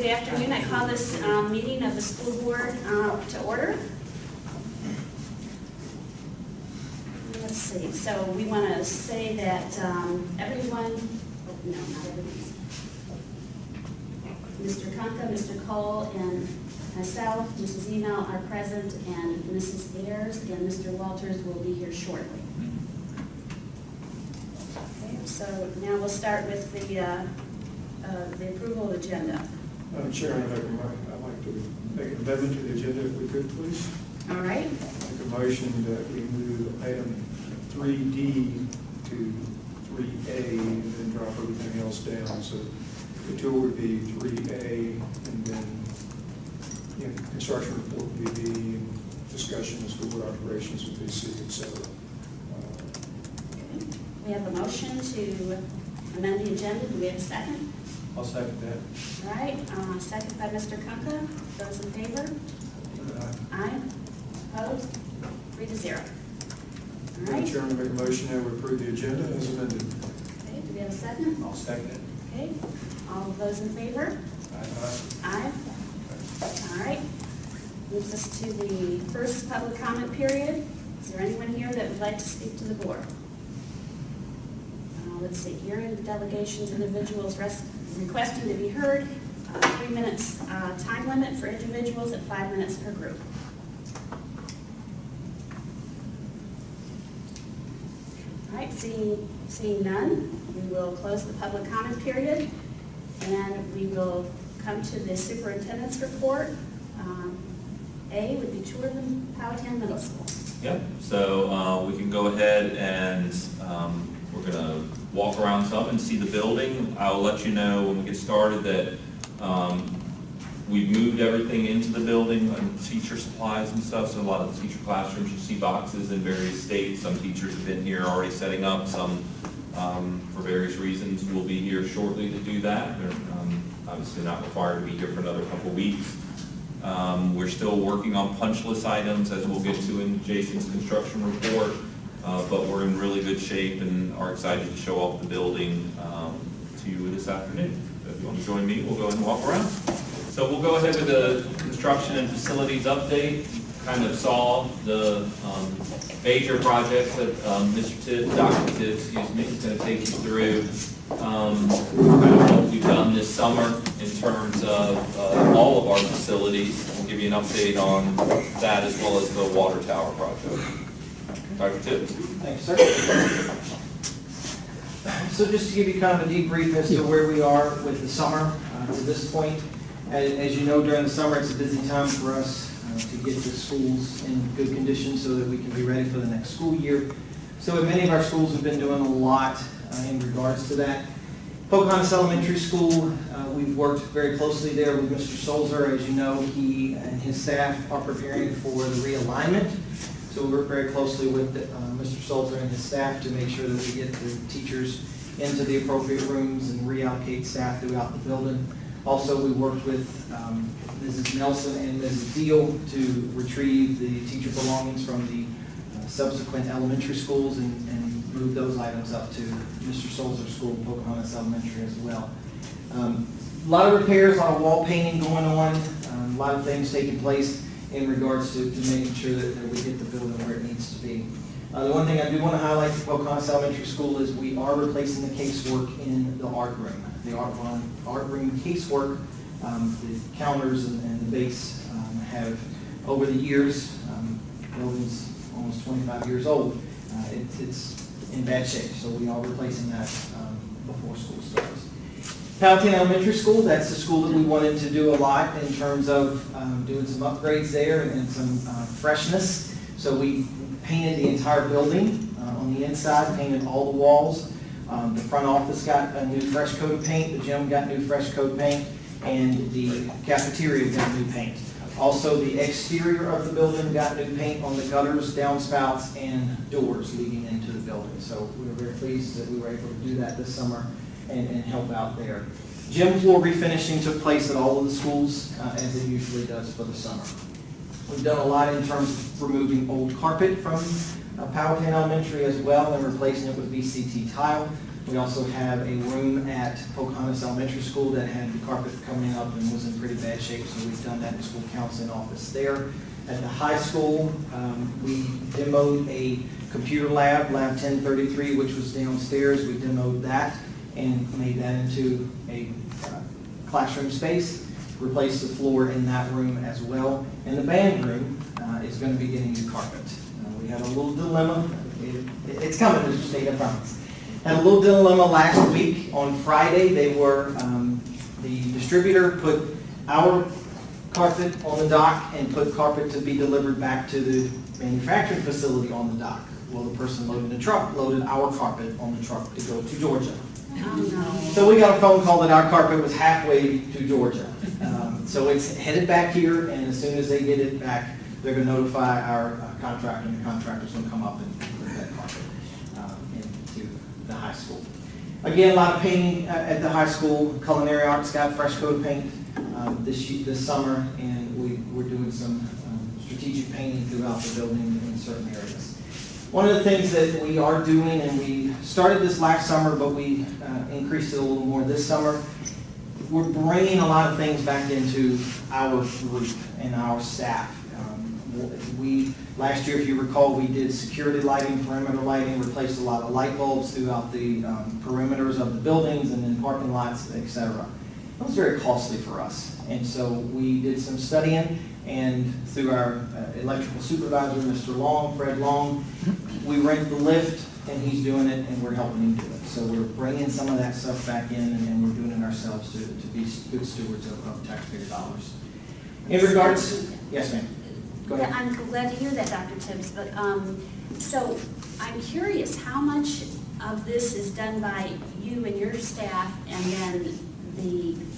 Good afternoon. I call this meeting of the school board to order. Let's see. So we want to say that everyone, no, not everyone. Mr. Kunka, Mr. Cole, and myself, Mrs. Email are present, and Mrs. Ayers and Mr. Walters will be here shortly. Okay, so now we'll start with the approval of agenda. Madam Chair, I'd like to make an amendment to the agenda if we could, please. All right. Make a motion that we move item 3D to 3A and then drop everything else down. So the tour would be 3A and then construction report would be B and discussion as to what operations would be C, et cetera. We have a motion to amend the agenda. Do we have a second? I'll second that. All right, second by Mr. Kunka. Those in favor? Aye. Opposed? 3-0. All Madam right. Chairman, make a motion that we approve the agenda as amended. Okay, do we have a second? I'll second it. Okay, all of those in favor? Aye. All right. Moves us to the first public comment period. Is there anyone here that would like to speak to the board? Let's see, hearing delegations, individuals requesting to be heard. 3 minutes time limit for individuals and 5 minutes per group. All right, seeing none, we will close the public comment period, and we will come to the superintendent's report. A would be tour of Powhatan Middle School. Yep, so we can go ahead and we're going to walk around some and see the building. I'll let you know when we get started that we've moved everything into the building and teacher supplies and stuff. So a lot of the teacher classrooms, you see boxes in various states. Some teachers have been here already setting up. Some, for various reasons, will be here shortly to do that. They're obviously not required to be here for another couple weeks. We're still working on punch list items, as we'll get to in Jason's construction report. But we're in really good shape and are excited to show off the building to you this afternoon. So if you want to join me, we'll go ahead and walk around. So we'll go ahead with the construction and facilities update. Kind of saw the major projects that Mr. Tibbs, Dr. Tibbs, excuse me, is going to take you through kind of what we've done this summer in terms of all of our facilities. We'll give you an update on that as well as the water tower project. Dr. Tibbs. Thanks, sir. So just to give you kind of a debrief as to where we are with the summer to this point. As you know, during the summer, it's a busy time for us to get the schools in good condition so that we can be ready for the next school year. So many of our schools have been doing a lot in regards to that. Pocahontas Elementary School, we've worked very closely there with Mr. Solzer. As you know, he and his staff are preparing for the realignment. So we work very closely with Mr. Solzer and his staff to make sure that we get the teachers into the appropriate rooms and reallocate staff throughout the building. Also, we worked with Mrs. Nelson and Mrs. Deal to retrieve the teacher belongings from the subsequent elementary schools and move those items up to Mr. Solzer's school, Pocahontas Elementary as well. A lot of repairs, a lot of wall painting going on, a lot of things taking place in regards to making sure that we get the building where it needs to be. The one thing I do want to highlight for Pocahontas Elementary School is we are replacing the casework in the art room. The art room casework, the counters and the base have, over the years, building's almost 25 years old, it's in bad shape, so we are replacing that before school starts. Powhatan Elementary School, that's the school that we wanted to do a lot in terms of doing some upgrades there and some freshness. So we painted the entire building on the inside, painted all the walls. The front office got a new fresh coat of paint, the gym got new fresh coat of paint, and the cafeteria got new paint. Also, the exterior of the building got new paint on the gutters, downspouts, and doors leading into the building. So we were very pleased that we were able to do that this summer and help out there. Gym floor refinishing took place at all of the schools, as it usually does for the summer. We've done a lot in terms of removing old carpet from Powhatan Elementary as well and replacing it with VCT tile. We also have a room at Pocahontas Elementary School that had the carpet coming up and was in pretty bad shape, so we've done that in the school counseling office there. At the high school, we demoed a computer lab, Lab 1033, which was downstairs. We demoed that and made that into a classroom space, replaced the floor in that room as well. And the band room is going to be getting new carpet. We had a little dilemma. It's coming, Mr. State, I promise. Had a little dilemma last week. On Friday, the distributor put our carpet on the dock and put carpet to be delivered back to the manufacturing facility on the dock. Well, the person loading the truck loaded our carpet on the truck to go to Georgia. Oh, So we got a phone call that our carpet was halfway to Georgia. So it's headed back here, and as soon as they get it back, they're going to notify our contractor, and the contractor's going to come up and put that carpet into the high school. Again, a lot of painting at the high school. Culinary Arts got fresh coat of paint this summer, and we're doing some strategic painting throughout the building in certain areas. One of the things that we are doing, and we started this last summer, but we increased it a little more this summer, we're bringing a lot of things back into our group and our staff. Last year, if you recall, we did security lighting, perimeter lighting, replaced a lot of light bulbs throughout the perimeters of the buildings and in parking lots, et cetera. That was very costly for us. And so we did some studying, and through our electrical supervisor, Mr. Long, Fred Long, we rent the lift, and he's doing it, and we're helping him do it. So we're bringing some of that stuff back in, and we're doing it ourselves to be good stewards of taxpayer dollars. In regards, yes, ma'am. Go ahead. I'm glad to hear that, Dr. Tibbs, but, so I'm curious, how much of this is done by you and your staff, and then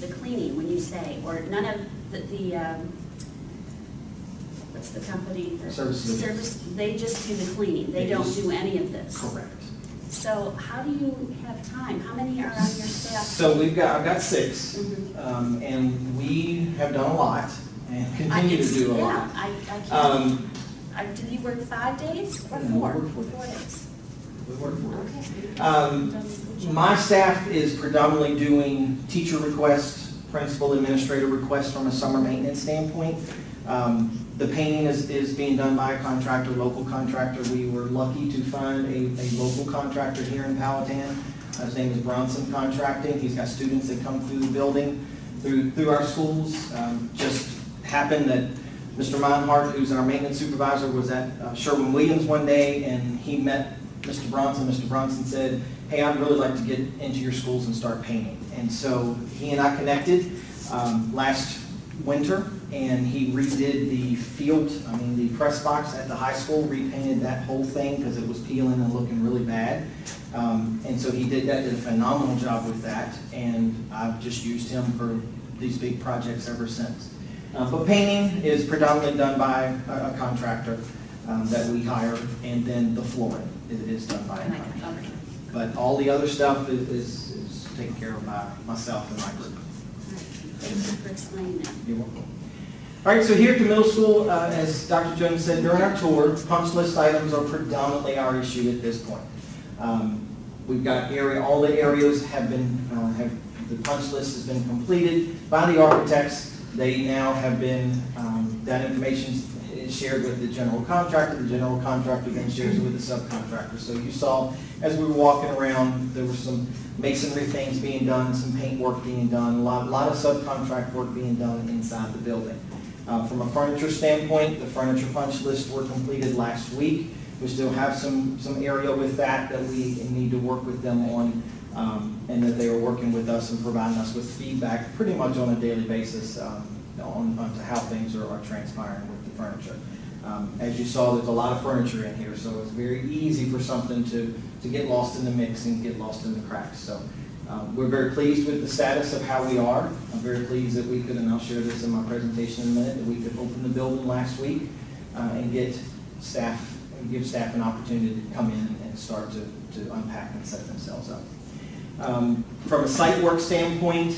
the cleaning, when you say, or none of the what's the company? Services. They just do the cleaning, they don't do any of this? Correct. So how do you have time? How many are on your staff? So I've got 6, Mhm. and we have done a lot and continue to do a lot. Yeah, I can't. Do you work 5 days or No, 4? we work 4 days. 4 days. We work for it. Okay. My staff is predominantly doing teacher requests, principal administrator requests from a summer maintenance standpoint. The painting is being done by a contractor, local contractor. We were lucky to find a local contractor here in Powhatan. His name is Bronson Contracting. He's got students that come through the building, through our schools. Just happened that Mr. Meinhardt, who's our maintenance supervisor, was at Sherwin-Williams one day, and he met Mr. Bronson. Mr. Bronson said, hey, I'd really like to get into your schools and start painting. And so he and I connected last winter, and he redid the press box at the high school, repainted that whole thing because it was peeling and looking really bad. And so he did a phenomenal job with that, and I've just used him for these big projects ever since. But painting is predominantly done by a contractor that we hire, and then the flooring is done by a contractor. But all the other stuff is taken care of by myself and my group. Thank you for explaining that. You're welcome. All right, so here at the middle school, as Dr. Jones said during our tour, punch list items are predominantly our issue at this point. We've got all the areas have been, the punch list has been completed by the architects. They now have been, that information is shared with the general contractor. The general contractor then shares it with the subcontractor. So you saw, as we were walking around, there were some masonry things being done, some paint work being done, a lot of subcontract work being done inside the building. From a furniture standpoint, the furniture punch list were completed last week. We still have some area with that we need to work with them on, and that they are working with us and providing us with feedback pretty much on a daily basis on how things are transpiring with the furniture. As you saw, there's a lot of furniture in here, so it's very easy for something to get lost in the mix and get lost in the cracks. So we're very pleased with the status of how we are. I'm very pleased that we could, and I'll share this in my presentation in a minute, that we could open the building last week and give staff an opportunity to come in and start to unpack and set themselves up. From a site work standpoint,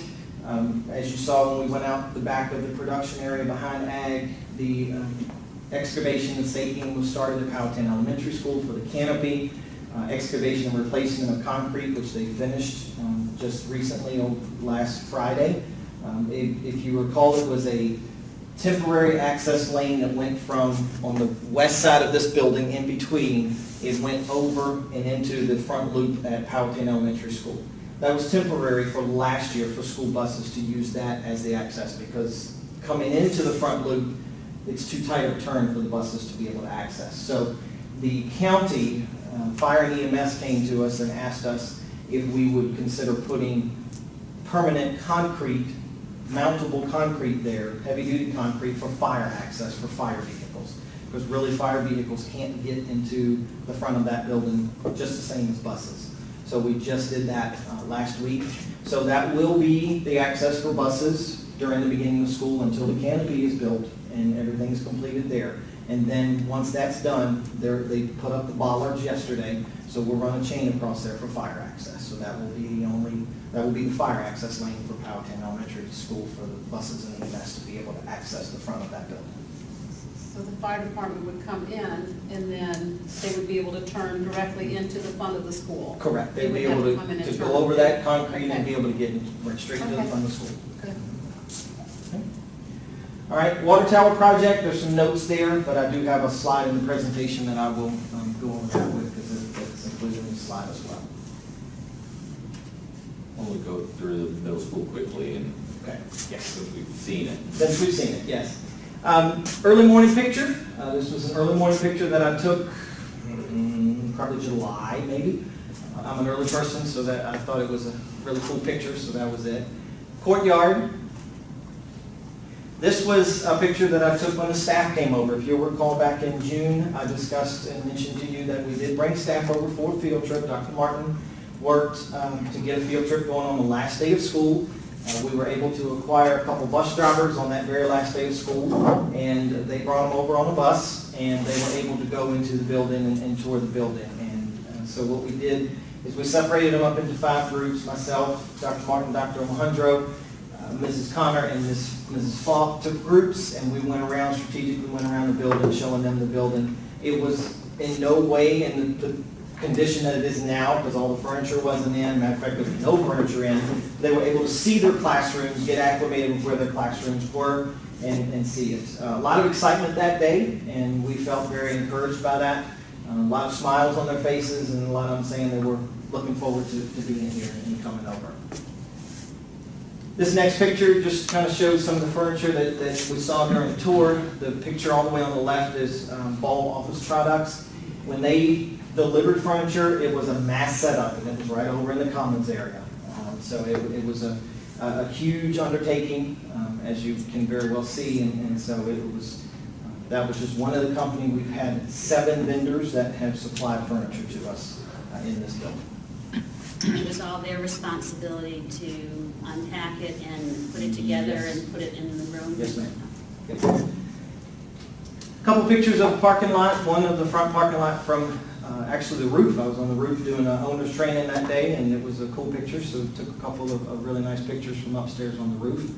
as you saw when we went out the back of the production area behind Ag, the Excavation and staking was started at Powhatan Elementary School for the canopy. Excavation and replacement of concrete, which they finished just recently on last Friday. If you recall, it was a temporary access lane that went from on the west side of this building in between. It went over and into the front loop at Powhatan Elementary School. That was temporary for last year for school buses to use that as the access, because coming into the front loop, it's too tight of a turn for the buses to be able to access. So the county, fire and EMS came to us and asked us if we would consider putting permanent concrete, mountable concrete there, heavy-duty concrete for fire access for fire vehicles. Because really fire vehicles can't get into the front of that building just the same as buses. So we just did that last week. So that will be the access for buses during the beginning of school until the canopy is built and everything is completed there. And then once that's done, they put up the bollards yesterday, so we'll run a chain across there for fire access. So that will be the fire access lane for Powhatan Elementary School for the buses and EMS to be able to access the front of that building. So the fire department would come in, and then they would be able to turn directly into the front of the school? Correct. They They'd would be have able to come in and to turn. go over that concrete and Okay. be able to get right straight to the Okay. front of the school. Good. All right, water tower project, there's some notes there, but I do have a slide in the presentation that I will go over that with, because it's included in the slide as well. We'll go through the middle school quickly and, Okay. yes, we've seen it. Since we've seen it, yes. Early morning picture, this was an early morning picture that I took probably July, maybe. I'm an early person, so that I thought it was a really cool picture, so that was it. Courtyard. This was a picture that I took when the staff came over. If you'll recall, back in June, I discussed and mentioned to you that we did bring staff over for a field trip. Dr. Martin worked to get a field trip going on the last day of school. We were able to acquire a couple bus drivers on that very last day of school, and they brought them over on a bus, and they were able to go into the building and tour the building. And so what we did is we separated them up into 5 groups. Myself, Dr. Martin, Dr. Alejandro, Mrs. Connor, and Mrs. Falk took groups, and we went around, strategically went around the building, showing them the building. It was in no way in the condition that it is now, because all the furniture wasn't in. Matter of fact, there was no furniture in. They were able to see their classrooms, get acclimated with where their classrooms were, and see it. A lot of excitement that day, and we felt very encouraged by that. A lot of smiles on their faces, and a lot of them saying they were looking forward to being here and coming over. This next picture just kind of shows some of the furniture that we saw during the tour. The picture all the way on the left is Ball Office Products. When they delivered furniture, it was a mass setup, and it was right over in the commons area. So it was a huge undertaking, as you can very well see, and so it was, that was just one of the companies. We've had 7 vendors that have supplied furniture to us in this building. It was all their responsibility to unpack it and put it together Yes. and put it in the room. Yes, ma'am. Couple pictures of the parking lot. One of the front parking lot from actually the roof. I was on the roof doing an owner's training that day, and it was a cool picture, so took a couple of really nice pictures from upstairs on the roof.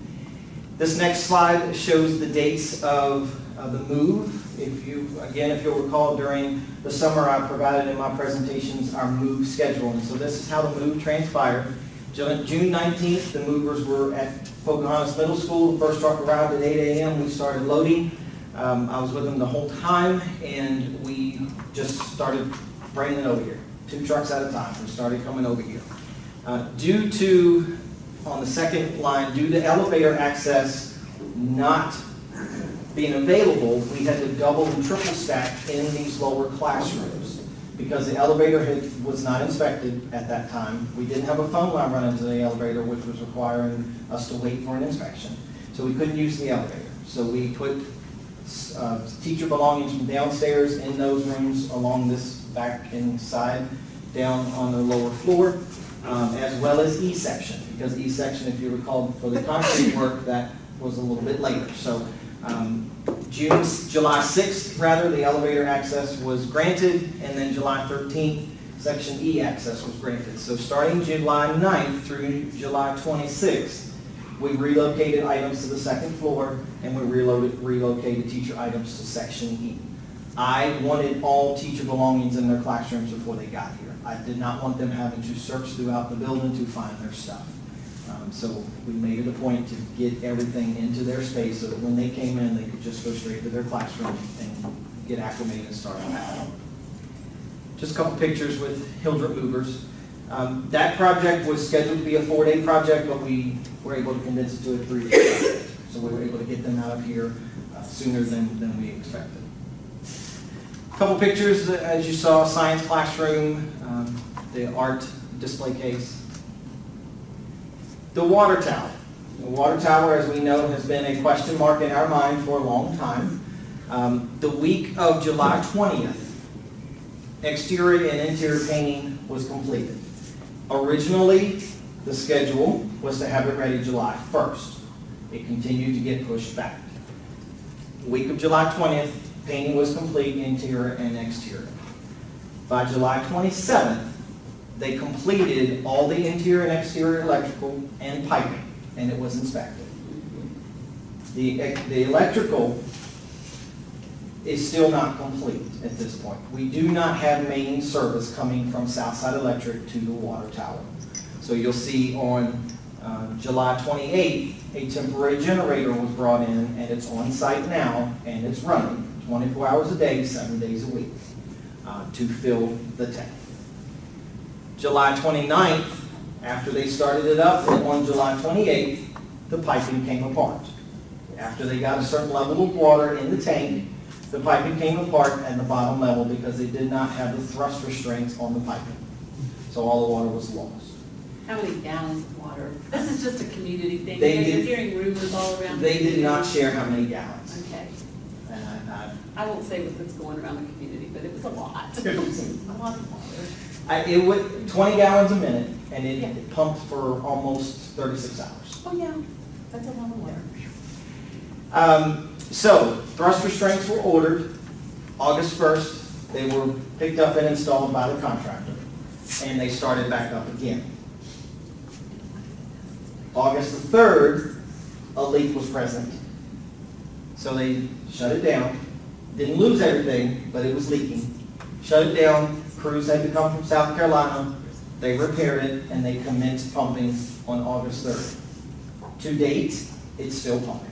This next slide shows the dates of the move. If you'll recall, during the summer I provided in my presentations our move schedule, and so this is how the move transpired. June 19th, the movers were at Pocahontas Middle School. The first truck arrived at 8 a.m. We started loading. I was with them the whole time, and we just started bringing it over here. 2 trucks at a time. We started coming over here. Due to, on the second line, due to elevator access not being available, we had to double and triple stack in these lower classrooms because the elevator was not inspected at that time. We didn't have a phone line running to the elevator, which was requiring us to wait for an inspection. So we couldn't use the elevator. So we put teacher belongings from downstairs in those rooms along this back inside down on the lower floor, as well as E-section, because E-section, if you recall, for the concrete work, that was a little bit later. So July 6th, rather, the elevator access was granted, and then July 13th, Section E access was granted. So starting July 9th through July 26th, We relocated items to the second floor, and we relocated teacher items to section E. I wanted all teacher belongings in their classrooms before they got here. I did not want them having to search throughout the building to find their stuff. So we made it a point to get everything into their space so that when they came in, they could just go straight to their classroom and get acclimated and start on that. Just a couple pictures with Hildreth Movers. That project was scheduled to be a 4-day project, but we were able to condense it to a 3-day project. So we were able to get them out of here sooner than we expected. Couple pictures, as you saw, science classroom, the art display case. The water tower. The water tower, as we know, has been a question mark in our mind for a long time. The week of July 20th, exterior and interior painting was completed. Originally, the schedule was to have it ready July 1st. It continued to get pushed back. Week of July 20th, painting was complete, interior and exterior. By July 27th, they completed all the interior and exterior electrical and piping, and it was inspected. The electrical is still not complete at this point. We do not have main service coming from Southside Electric to the water tower. So you'll see on July 28th, a temporary generator was brought in, and it's on site now, and it's running 24 hours a day, 7 days a week to fill the tank. July 29th, after they started it up, and on July 28th, the piping came apart. After they got a certain level of water in the tank, the piping came apart at the bottom level because they did not have the thrust restraints on the piping. So all the water was lost. How many gallons of water? This is just a community thing. They You're did- hearing rumors all around. They did not share how many gallons. Okay. And I won't say what's going around the community, but it was a lot. A lot of water. it would, 20 gallons a minute, and Yeah. it pumped for almost 36 hours. Oh, yeah, that's a lot of water. So, thrust restraints were ordered August 1st. They were picked up and installed by the contractor, and they started back up again. August the 3rd, a leak was present. So they shut it down. Didn't lose everything, but it was leaking. Shut it down. Crews had to come from South Carolina. They repaired it, and they commenced pumping on August 3rd. To date, it's still pumping.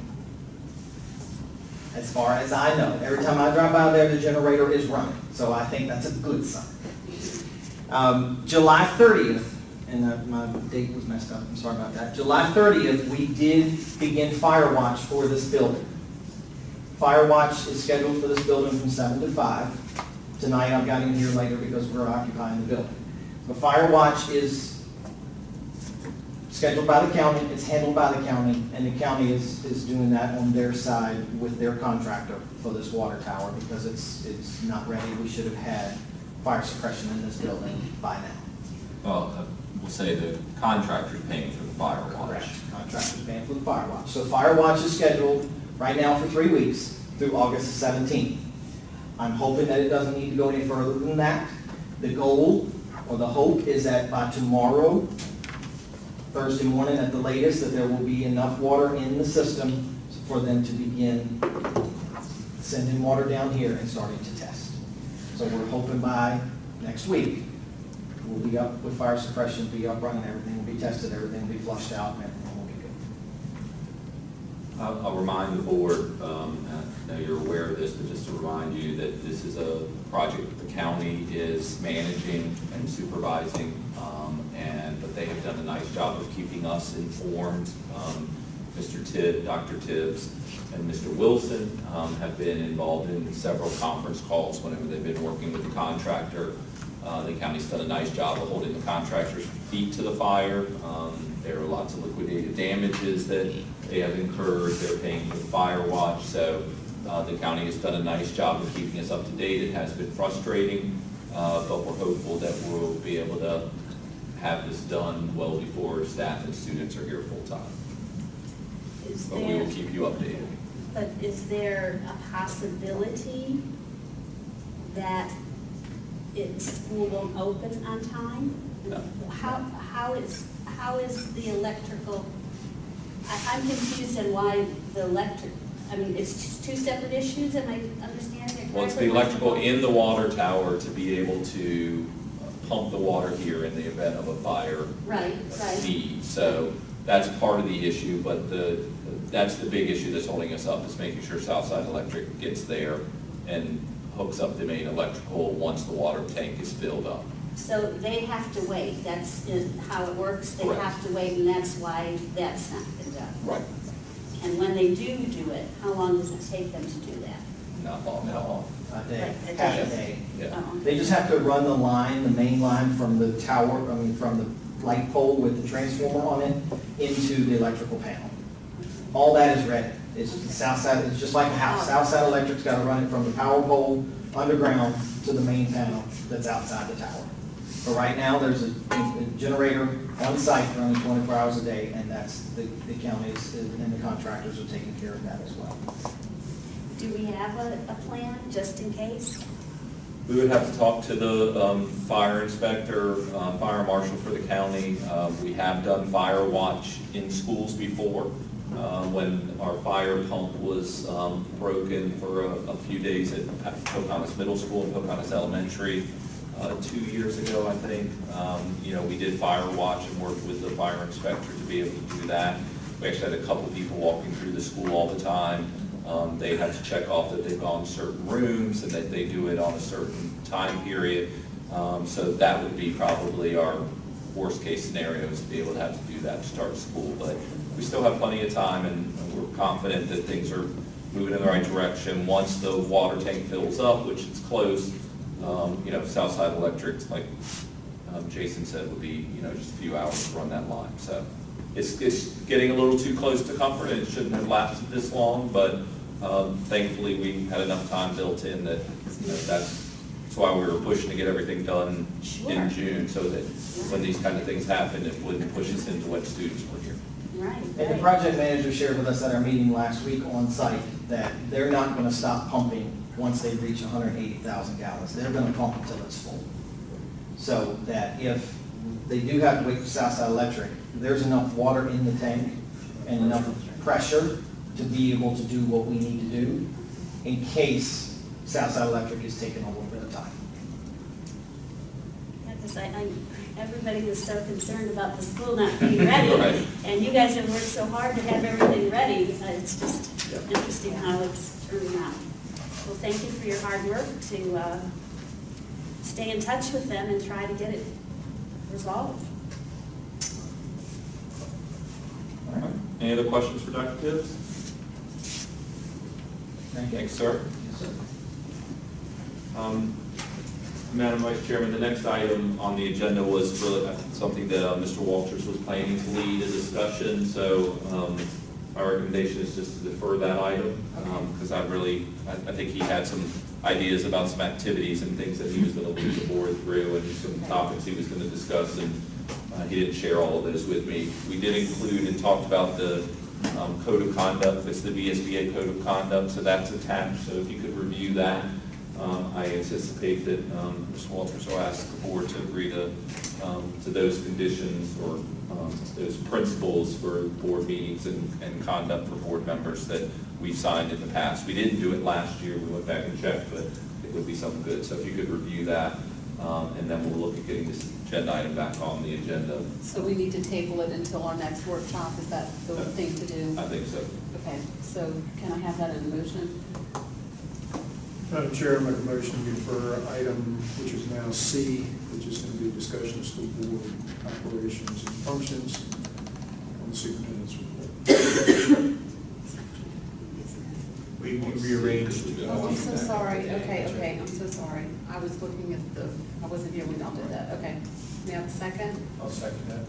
As far as I know, every time I drive by there, the generator is running, so I think that's a good sign. July 30th, and my date was messed up, I'm sorry about that. July 30th, we did begin fire watch for this building. Fire watch is scheduled for this building from 7 to 5. Tonight, I've got him here later because we're occupying the building. The fire watch is scheduled by the county, it's handled by the county, and the county is doing that on their side with their contractor for this water tower because it's not ready. We should have had fire suppression in this building by now. Well, we'll say the contractor's paying for the fire watch. Contractor's paying for the fire watch. So fire watch is scheduled right now for 3 weeks through August 17th. I'm hoping that it doesn't need to go any further than that. The goal or the hope is that by tomorrow, Thursday morning at the latest, that there will be enough water in the system for them to begin sending water down here and starting to test. So we're hoping by next week, we'll be up with fire suppression, be up running, everything will be tested, everything will be flushed out, and everything will be good. I'll remind the board, I know you're aware of this, but just to remind you that this is a project that the county is managing and supervising, but they have done a nice job of keeping us informed. Mr. Tibb, Dr. Tibbs, and Mr. Wilson have been involved in several conference calls whenever they've been working with the contractor. The county's done a nice job of holding the contractor's feet to the fire. There are lots of liquidated damages that they have incurred. They're paying for the fire watch. So the county has done a nice job of keeping us up to date. It has been frustrating, but we're hopeful that we'll be able to have this done well before staff and students are here full-time. But we will keep you updated. But is there a possibility that school won't open on time? No. How is the electrical I'm confused on why the electric, I mean, it's just two separate issues, am I understanding it correctly? Well, it's the electrical in the water tower to be able to pump the water here in the event of a fire Right, right. need. So that's part of the issue, but that's the big issue that's holding us up, is making sure Southside Electric gets there and hooks up the main electrical once the water tank is filled up. So they have to wait, that's how it works, they Correct. have to wait, and that's why that's not been done. Right. And when they do it, how long does it take them to do that? Not long at all. A day, Like a half a day. day. Yeah. Oh, They just have to run the line, the main line from the tower, from the light pole with the transformer on it into the electrical panel. All that is ready. It's Southside, it's just like a house. Southside Electric's got to run it from the power pole underground to the main panel that's outside the tower. But right now, there's a generator on site running 24 hours a day, and that's, the counties and the contractors are taking care of that as well. Do we have a plan, just in case? We would have to talk to the fire inspector, fire marshal for the county. We have done fire watch in schools before, when our fire pump was broken for a few days at Pocahontas Middle School and Pocahontas Elementary 2 years ago, I think. We did fire watch and worked with the fire inspector to be able to do that. We actually had a couple people walking through the school all the time. They have to check off that they've gone to certain rooms and that they do it on a certain time period. So that would be probably our worst case scenario, is to be able to have to do that to start school. But we still have plenty of time, and we're confident that things are moving in the right direction. Once the water tank fills up, which it's close, Southside Electric, like Jason said, would be, just a few hours to run that line. So it's getting a little too close to comfort, and it shouldn't have lasted this long, but thankfully we had enough time built in that, that's why we were pushing to get everything done Sure. in June, so that when these kind of things happen, it wouldn't push us into when students were here. Right, And the right. project manager shared with us at our meeting last week on site that they're not going to stop pumping once they reach 180,000 gallons. They're going to pump until it's full. So that if they do have to wait for Southside Electric, there's enough water in the tank and enough pressure to be able to do what we need to do in case Southside Electric is taking a little bit of time. Yeah, because everybody was so concerned about the school not being ready. Right. And you guys have worked so hard to have everything ready. It's just interesting how it's turning out. Well, thank you for your hard work to stay in touch with them and try to get it resolved. All right. Any other questions for Dr. Tibbs? Thanks, sir. Yes, sir. Madam Vice Chairman, the next item on the agenda was really something that Mr. Walters was planning to lead a discussion, so my recommendation is just to defer that item, because I think he had some ideas about some activities and things that he was going to lead the board through, and some topics he was going to discuss, and he didn't share all of those with me. We did include and talked about the code of conduct. It's the VSBA code of conduct, so that's attached, so if you could review that. I anticipate that Mr. Walters will ask the board to agree to those conditions or those principles for board meetings and conduct for board members that we've signed in the past. We didn't do it last year, we went back and checked, but it would be something good. So if you could review that, and then we'll look at getting this agenda item back on the agenda. So we need to table it until our next workshop, is that the thing to do? I think so. Okay, so can I have that in a motion? Madam Chair, I make a motion to defer item, which is now C, which is going to be a discussion of school board operations and functions on the superintendent's report. We rearranged. Oh, I'm so sorry, okay, I'm so sorry. I was looking at I wasn't here when y'all did that, okay. May I have a second? I'll second that.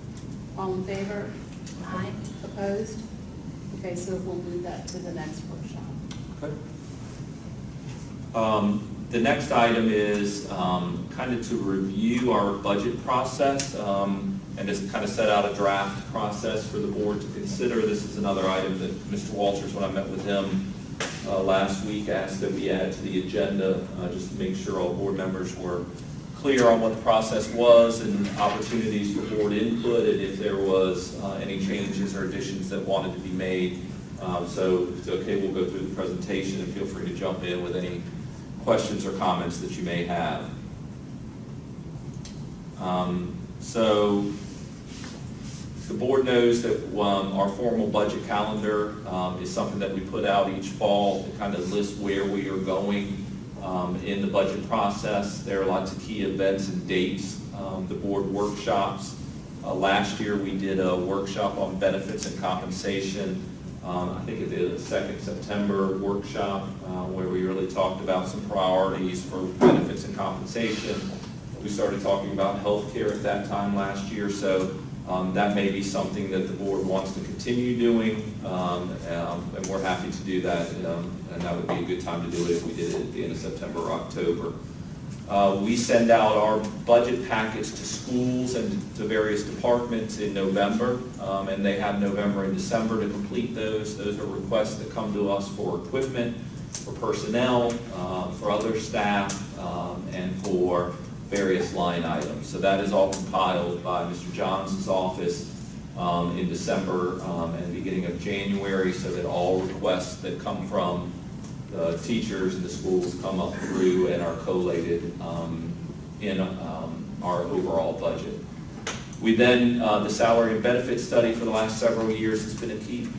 All in favor? Aye. Opposed? Okay, so we'll move that to the next workshop. Okay. The next item is kind of to review our budget process and just kind of set out a draft process for the board to consider. This is another item that Mr. Walters, when I met with him last week, asked that we add to the agenda just to make sure all board members were clear clear on what the process was and opportunities for board input, and if there was any changes or additions that wanted to be made. So if it's okay, we'll go through the presentation, and feel free to jump in with any questions or comments that you may have. So the board knows that our formal budget calendar is something that we put out each fall to kind of list where we are going in the budget process. There are lots of key events and dates. The board workshops. Last year we did a workshop on benefits and compensation. I think it did a 2nd September workshop where we really talked about some priorities for benefits and compensation. We started talking about healthcare at that time last year, so that may be something that the board wants to continue doing, and we're happy to do that, and that would be a good time to do it if we did it at the end of September or October. We send out our budget packets to schools and to various departments in November, and they have November and December to complete those. Those are requests that come to us for equipment, for personnel, for other staff, and for various line items. So that is all compiled by Mr. Johns' office in December and beginning of January, so that all requests that come from the teachers and the schools come up through and are collated in our overall budget. We then, the salary and benefit study for the last several years has been a key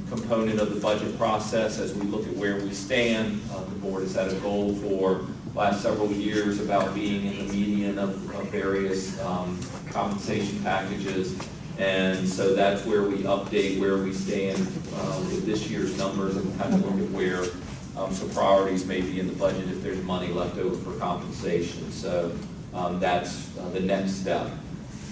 component of the budget process as we look at where we stand. The board has had a goal for last several years about being in the median of various compensation packages. And so that's where we update where we stand with this year's numbers and kind of look at where some priorities may be in the budget if there's money left over for compensation. So that's the next step.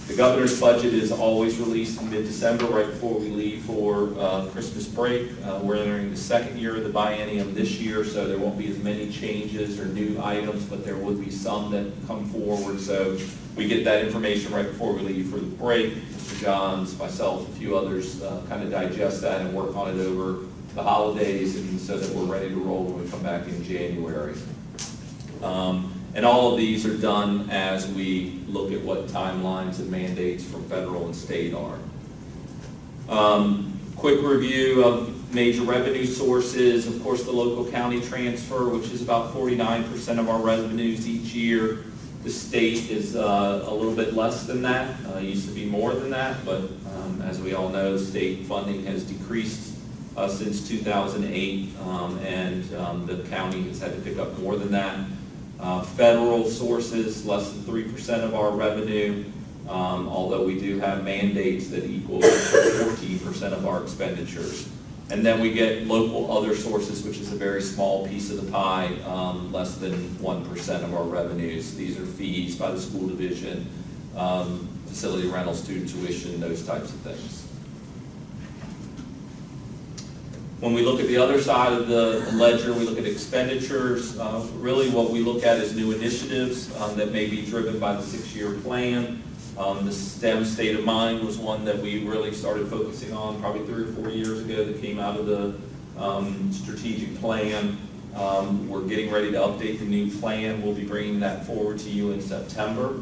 The governor's budget is always released in mid-December, right before we leave for Christmas break. We're entering the 2nd year of the biennium this year, so there won't be as many changes or new items, but there would be some that come forward. So we get that information right before we leave for the break. Mr. Johns, myself, a few others kind of digest that and work on it over the holidays, and so that we're ready to roll when we come back in January. And all of these are done as we look at what timelines and mandates from federal and state are. Quick review of major revenue sources. Of course, the local county transfer, which is about 49% of our revenues each year. The state is a little bit less than that. It used to be more than that, but as we all know, state funding has decreased since 2008, and the county has had to pick up more than that. Federal sources, less than 3% of our revenue, although we do have mandates that equal 14% of our expenditures. And then we get local other sources, which is a very small piece of the pie, less than 1% of our revenues. These are fees by the school division, facility rental, student tuition, those types of things. When we look at the other side of the ledger, we look at expenditures. Really what we look at is new initiatives that may be driven by the 6-year plan. The STEM State of Mind was one that we really started focusing on probably 3 or 4 years ago that came out of the strategic plan. We're getting ready to update the new plan. We'll be bringing that forward to you in September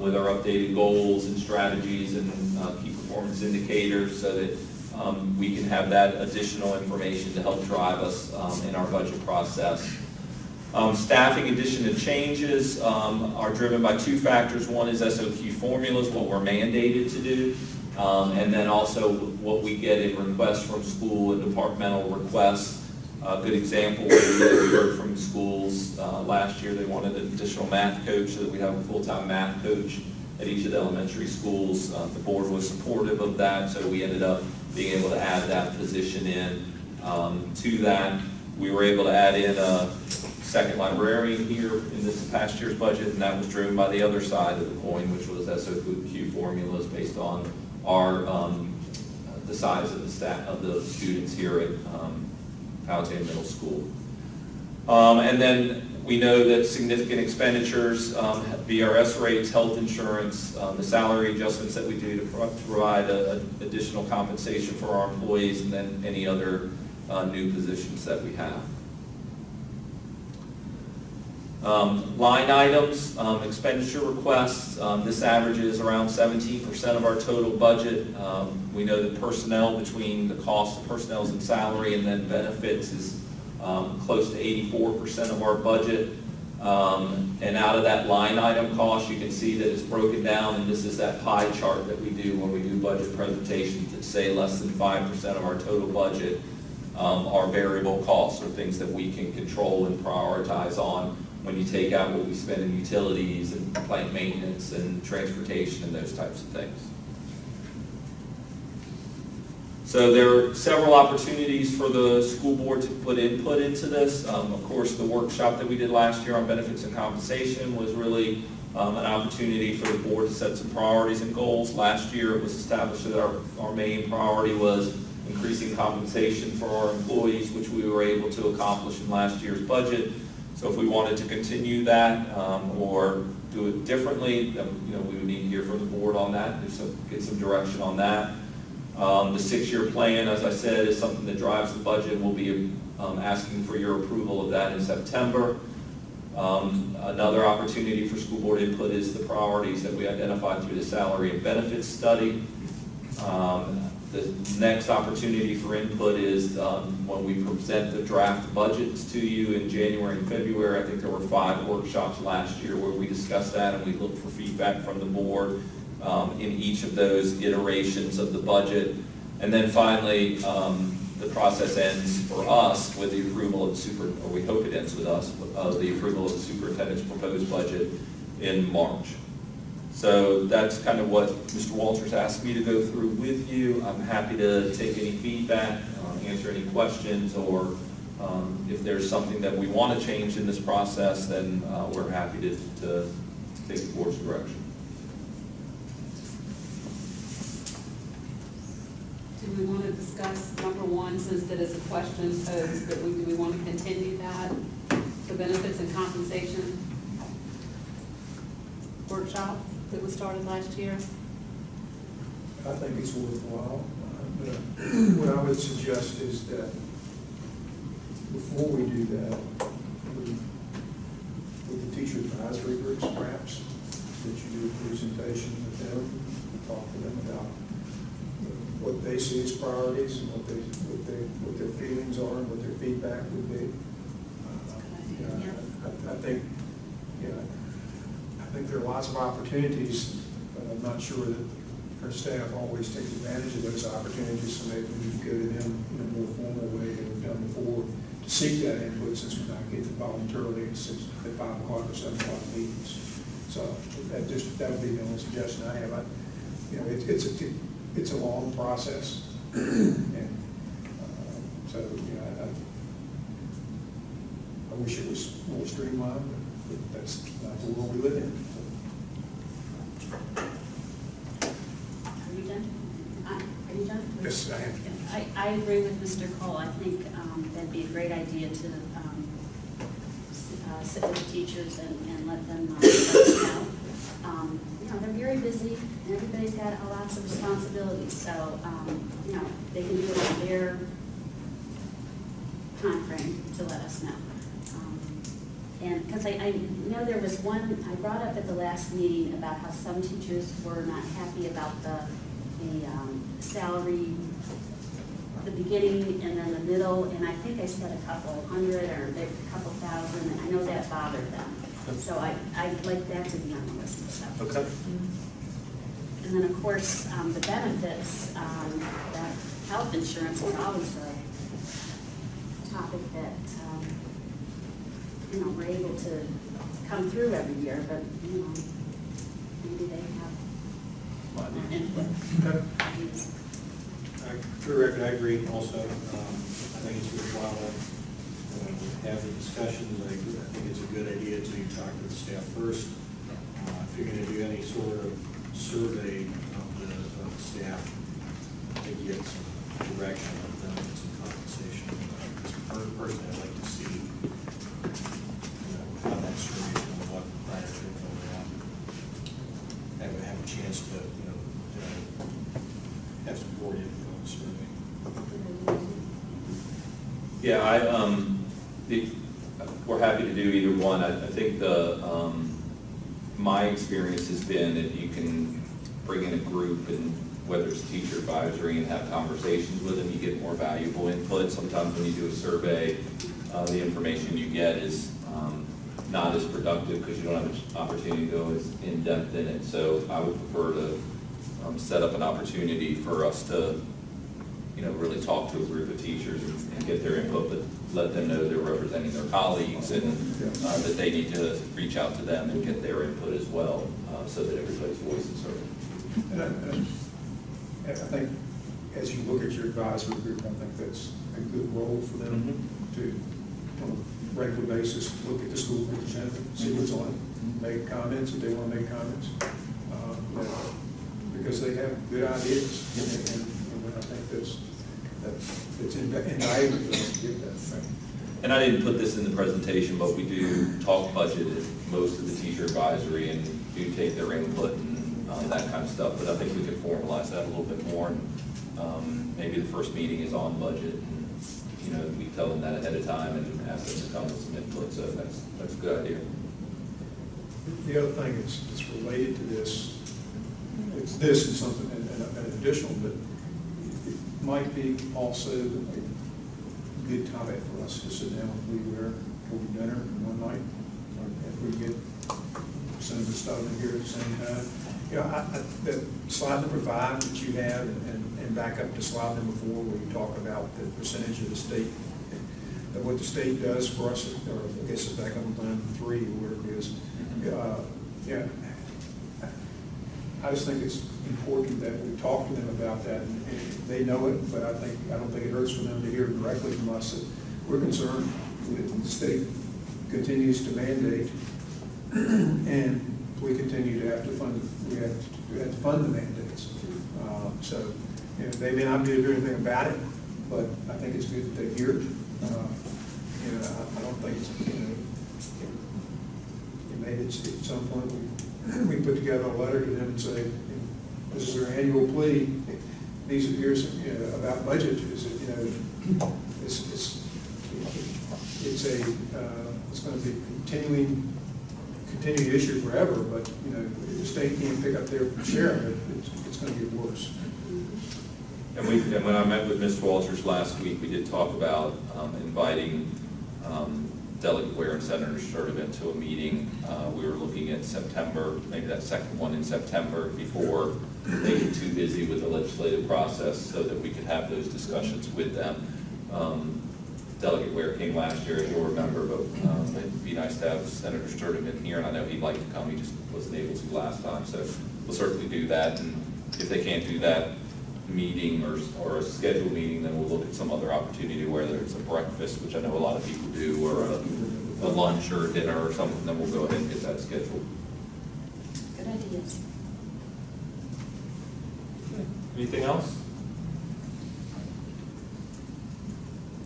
with our updated goals and strategies and key performance indicators, so that we can have that additional information to help drive us in our budget process. Staffing addition and changes are driven by 2 factors. One is SOQ formulas, what we're mandated to do, and then also what we get in requests from school and departmental requests. A good example would be that we heard from schools last year. They wanted an additional math coach, so that we have a full-time math coach at each of the elementary schools. The board was supportive of that, so we ended up being able to add that position in. To that, we were able to add in a second librarian here in this past year's budget, and that was driven by the other side of the coin, which was SOQ formulas based on our the size of the staff of the students here at Powhatan Middle School. And then we know that significant expenditures, VRS rates, health insurance, the salary adjustments that we do to provide additional compensation for our employees, and then any other new positions that we have. Line items, expenditure requests, this averages around 17% of our total budget. We know that personnel, between the cost of personnel and salary and then benefits, is close to 84% of our budget. And out of that line item cost, you can see that it's broken down, and this is that pie chart that we do when we do budget presentations that say less than 5% of our total budget are variable costs, or things that we can control and prioritize on when you take out what we spend in utilities and plant maintenance and transportation and those types of things. So there are several opportunities for the school board to put input into this. Of course, the workshop that we did last year on benefits and compensation was really an opportunity for the board to set some priorities and goals. Last year, it was established that our main priority was increasing compensation for our employees, which we were able to accomplish in last year's budget. So if we wanted to continue that or do it differently, we would need to hear from the board on that, get some direction on that. The 6-year plan, as I said, is something that drives the budget. We'll be asking for your approval of that in September. Another opportunity for school board input is the priorities that we identified through the salary and benefits study. The next opportunity for input is when we present the draft budgets to you in January and February. I think there were 5 workshops last year where we discussed that, and we looked for feedback from the board in each of those iterations of the budget. And then finally, the process ends for us with the approval of or we hope it ends with us, the approval of the superintendent's proposed budget in March. So that's kind of what Mr. Walters asked me to go through with you. I'm happy to take any feedback, answer any questions, or if there's something that we want to change in this process, then we're happy to take the board's direction. Do we want to discuss number 1, since that is a question posed, but do we want to continue that, the benefits and compensation workshop that was started last year? I think it's worthwhile. What I would suggest is that before we do that, with the teacher advisory groups perhaps, that you do a presentation with them, talk to them about what they see as priorities and what their feelings are and what their feedback would be. I think there are lots of opportunities, but I'm not sure that our staff always takes advantage of those opportunities, so maybe we need to go to them in a more formal way than we've done before to seek that input, since we're not getting it voluntarily at 5 o'clock or 7 o'clock meetings. So that would be the only suggestion I have. It's a long process, and so I wish it was more streamlined, but that's not the world we live in. Are you done? Are you done? Yes, I am. I agree with Mr. Cole. I think that'd be a great idea to sit with the teachers and let them let us know. They're very busy, and everybody's got lots of responsibilities, so, they can do it on their timeframe to let us know. And because I know there was one, I brought up at the last meeting about how some teachers were not happy about the salary, the beginning and then the middle, and I think I said a couple hundred or a couple thousand, and I know that bothered them. So I'd like that to be on the list of stuff. Okay. And then, of course, the benefits, that health insurance is always a topic that, we're able to come through every year, but, maybe they have input. Okay. For the record, I agree also. I think it's worthwhile to have the discussions. I think it's a good idea to talk to the staff first. If you're going to do any sort of survey of the staff, I think you get some direction of benefits and compensation. Personally, I'd like to see how that survey is going, what prior to I would have a chance to have some board input on the survey. Yeah, we're happy to do either one. I think my experience has been if you can bring in a group and whether it's teacher advisory and have conversations with them, you get more valuable input. Sometimes when you do a survey, the information you get is not as productive because you don't have an opportunity to go as in-depth in it. So I would prefer to set up an opportunity for us to, really talk to a group of teachers and get their input, but let them know they're representing their colleagues and that they need to reach out to them and get their input as well, so that everybody's voice is heard. And I think as you look at your advisory group, I think that's a good role for them to, on a regular basis, look at the school representative, see what's on, make comments if they want to make comments, because they have good ideas, and I think that's invaluable to us to get that thing. And I didn't put this in the presentation, but we do talk budget at most of the teacher advisory and do take their input and that kind of stuff, but I think we could formalize that a little bit more. And maybe the first meeting is on budget, and, we tell them that ahead of time and ask them to come with some input, so that's a good idea. The other thing that's related to this, it's this and something, and additional, but it might be also a good topic for us to sit down with Lee Ware over dinner one night, or if we get Senator Stoughton here at the same time. That slide number 5 that you have, and back up to slide number 4, where you talk about the percentage of the state, of what the state does for us, or I guess it's back up on line 3, where it is. I just think it's important that we talk to them about that, and they know it, but I don't think it hurts for them to hear directly from us that we're concerned that the state continues to mandate, and we continue to have to fund, we have to fund the mandates. So, they may not be able to do anything about it, but I think it's good that they hear it. I don't think it's, maybe it's at some point we put together a letter to them and say, this is our annual plea. These are here's about budget. Is it, it's going to be continuing issue forever, but the state can't pick up their share of it. It's going to get worse. And when I met with Mr. Walters last week, we did talk about inviting Delegate Ware and Senator Sturtevant to a meeting. We were looking at September, maybe that second one in September, before they get too busy with the legislative process, so that we could have those discussions with them. Delegate Ware came last year, as you'll remember, but it'd be nice to have Senator Sturtevant here, and I know he'd like to come, he just wasn't able to last time, so we'll certainly do that. And if they can't do that meeting or a scheduled meeting, then we'll look at some other opportunity, whether it's a breakfast, which I know a lot of people do, or a lunch or a dinner or something, then we'll go ahead and get that scheduled. Good ideas. Anything else?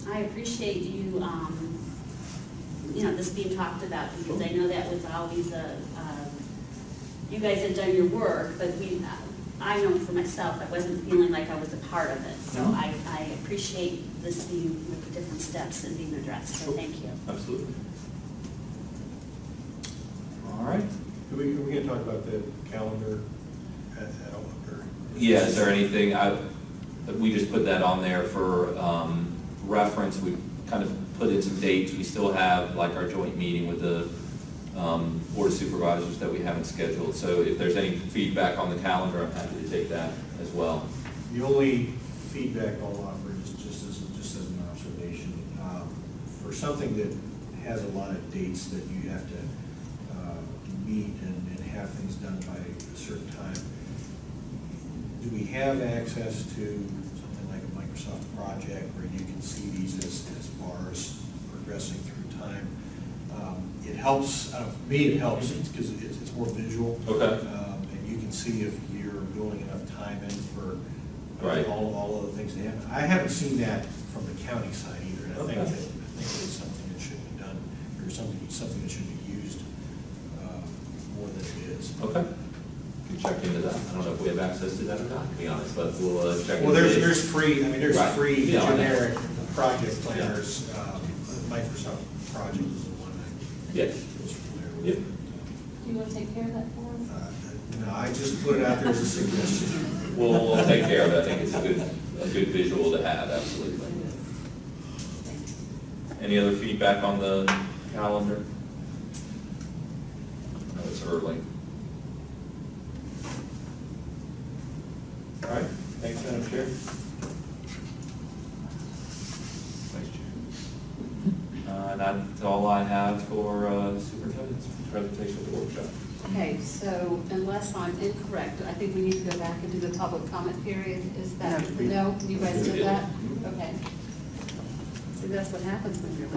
I appreciate you, this being talked about, because I know that was always you guys had done your work, but I know for myself, I wasn't feeling like I was a part of it. So I appreciate this being with the different steps and being addressed, so thank you. Absolutely. All right. Are we going to talk about the calendar at all? Yeah, is there anything, we just put that on there for reference. We kind of put in some dates. We still have like our joint meeting with the Board of Supervisors that we haven't scheduled. So if there's any feedback on the calendar, I'm happy to take that as well. The only feedback I'll offer is just as an observation. For something that has a lot of dates that you have to meet and have things done by a certain time, do we have access to something like a Microsoft project where you can see these as bars progressing through time? It helps, for me it helps because it's more visual. Okay. And you can see if you're building enough time in for Right. all of the things they have. I haven't seen that from the county side either, and I think Okay. it's something that should be done, or something that should be used more than it is. Okay. Can check into that. I don't know if we have access to that or not, to be honest, but we'll check into Well, it. there's free Right. free Yeah, I know. generic project planners. Microsoft Project is the one Yes. Yep. Do you want to take care of that for us? No, I just put it out there as a suggestion. We'll take care of it. I think it's a good visual to have, absolutely. Any other feedback on the calendar? No, it's early. All right, thanks, Madam Chair. Thanks, Chair. And that's all I have for superintendent's presentation of the workshop. Okay, so unless I'm incorrect, I think we need to go back into the public comment period. Is that, no, you guys did that? Okay. See, that's what happens when you're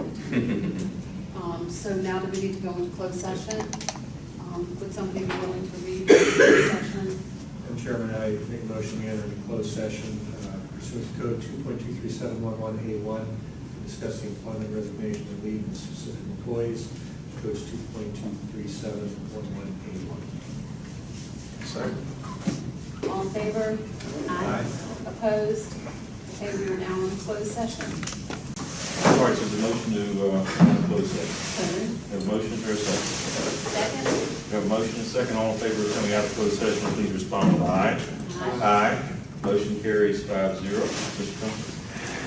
late. So now do we need to go into closed session? Would somebody be willing to read the closed session? Madam Chairman, I make a motion we enter into closed session pursuant to code 2.23711A1 to discuss the employment, resignation, and leave of specific employees. Codes 2.23711A1. Second. All in favor? Aye. Opposed? Okay, we are now in closed session. All right, so the motion to close session. We have a motion for a second. Second? We have a motion and a second. All in favor of coming out of closed session, please respond with aye. Aye. Motion carries 5-0. Mr. Trump?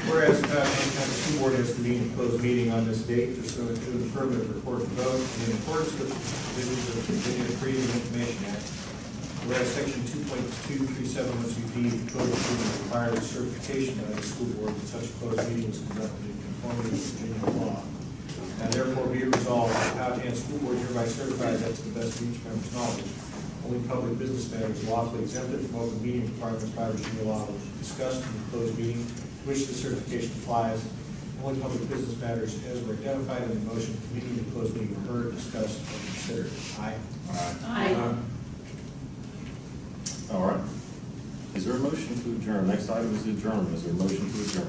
Whereas County School Board has convened a closed meeting on this date pursuant to an affirmative report and vote and in accordance with the provisions of the Virginia Freedom of Information Act. Whereas Section 2.2371C(d) of the Code of Virginia requires a certification by the school board that such a closed meeting was conducted in conformity with Virginia law. Now therefore be it resolved, the Powhatan School Board hereby certifies that to the best of each member's knowledge, only public business matters lawfully exempted from open meeting requirements by Virginia law will be discussed in the closed meeting to which the certification applies. Only public business matters as were identified in the motion convening the closed meeting were heard, discussed, and considered. Aye. Aye. All right. Is there a motion to adjourn? Next item is adjournment. Is there a motion to adjourn?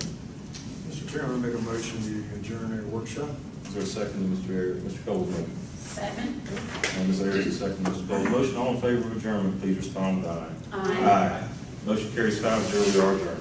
Mr. Chairman, I make a motion to adjourn our workshop. Is there a second to Mr. Cole's motion? Second? And Ms. Ayers, a second to Mr. Cole's motion. All in favor of adjournment, please respond with aye. Aye. Motion carries 5-0. We are adjourned.